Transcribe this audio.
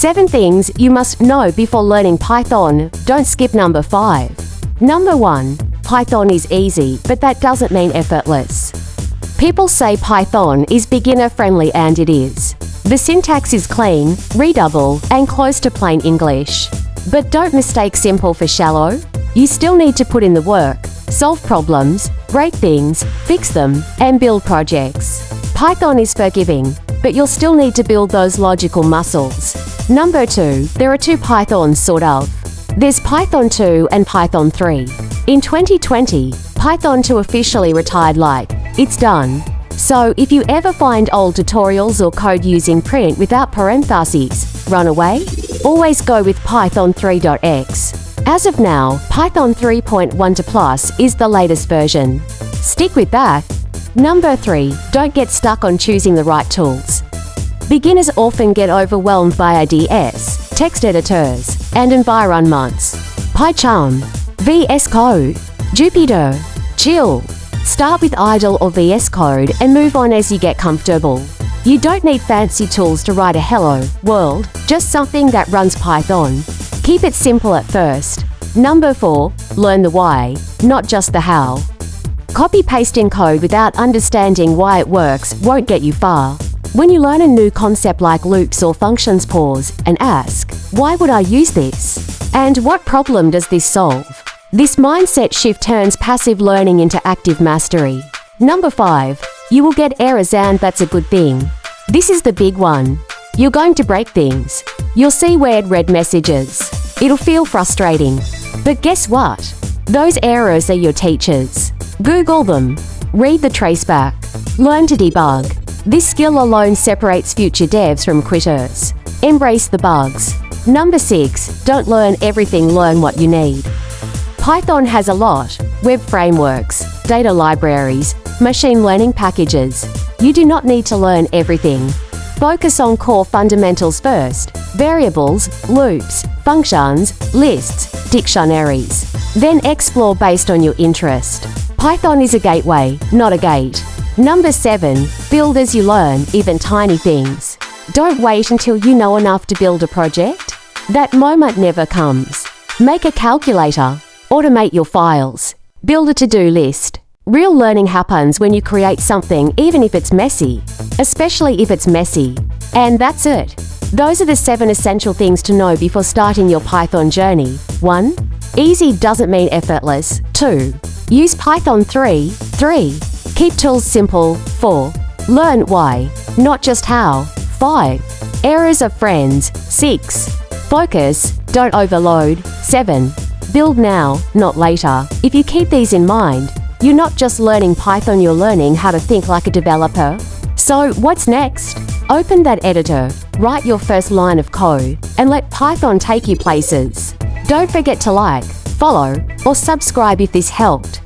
7 things you must know before learning Python. Don't skip number 5. Number 1. Python is easy, but that doesn't mean effortless. People say Python is beginner-friendly, and it is. The syntax is clean, readable, and close to plain English. But don't mistake simple for shallow. You still need to put in the work, solve problems, break things, fix them, and build projects. Python is forgiving, but you'll still need to build those logical muscles. Number 2. There are 2 Pythons, sort of. There's Python 2 and Python 3. In 2020, Python 2 officially retired, like, it's done. So if you ever find old tutorials or code using print without parentheses, run away. Always go with Python 3.x. As of now, Python 3.1 to plus is the latest version. Stick with that. Number 3. Don't get stuck on choosing the right tools. Beginners often get overwhelmed by IDEs, text editors, and environments. PyCharm, VS Code, Jupyter, Chill. Start with idle or VS Code and move on as you get comfortable. You don't need fancy tools to write a hello world, just something that runs Python. Keep it simple at first. Number 4. Learn the why, not just the how. Copy-pasting code without understanding why it works won't get you far. When you learn a new concept like loops or functions, pause and ask, why would I use this? And what problem does this solve? This mindset shift turns passive learning into active mastery. Number 5. You will get errors, and that's a good thing. This is the big one. You're going to break things. You'll see weird red messages. It'll feel frustrating. But guess what? Those errors are your teachers. Google them. Read the traceback. Learn to debug. This skill alone separates future devs from quitters. Embrace the bugs. Number 6. Don't learn everything, learn what you need. Python has a lot: web frameworks, data libraries, machine learning packages. You do not need to learn everything. Focus on core fundamentals first: variables, loops, functions, lists, dictionaries. Then explore based on your interest. Python is a gateway, not a gate. Number 7. Build as you learn, even tiny things. Don't wait until you know enough to build a project. That moment never comes. Make a calculator. Automate your files. Build a to-do list. Real learning happens when you create something, even if it's messy. Especially if it's messy. And that's it. Those are the 7 essential things to know before starting your Python journey. 1. Easy doesn't mean effortless. 2. Use Python 3. Keep tools simple. 4. Learn why, not just how. 5. Errors are friends. 6. Focus, don't overload. 7. Build now, not later. If you keep these in mind, you're not just learning Python, you're learning how to think like a developer. So what's next? Open that editor, write your first line of code, and let Python take you places. Don't forget to like, follow, or subscribe if this helped.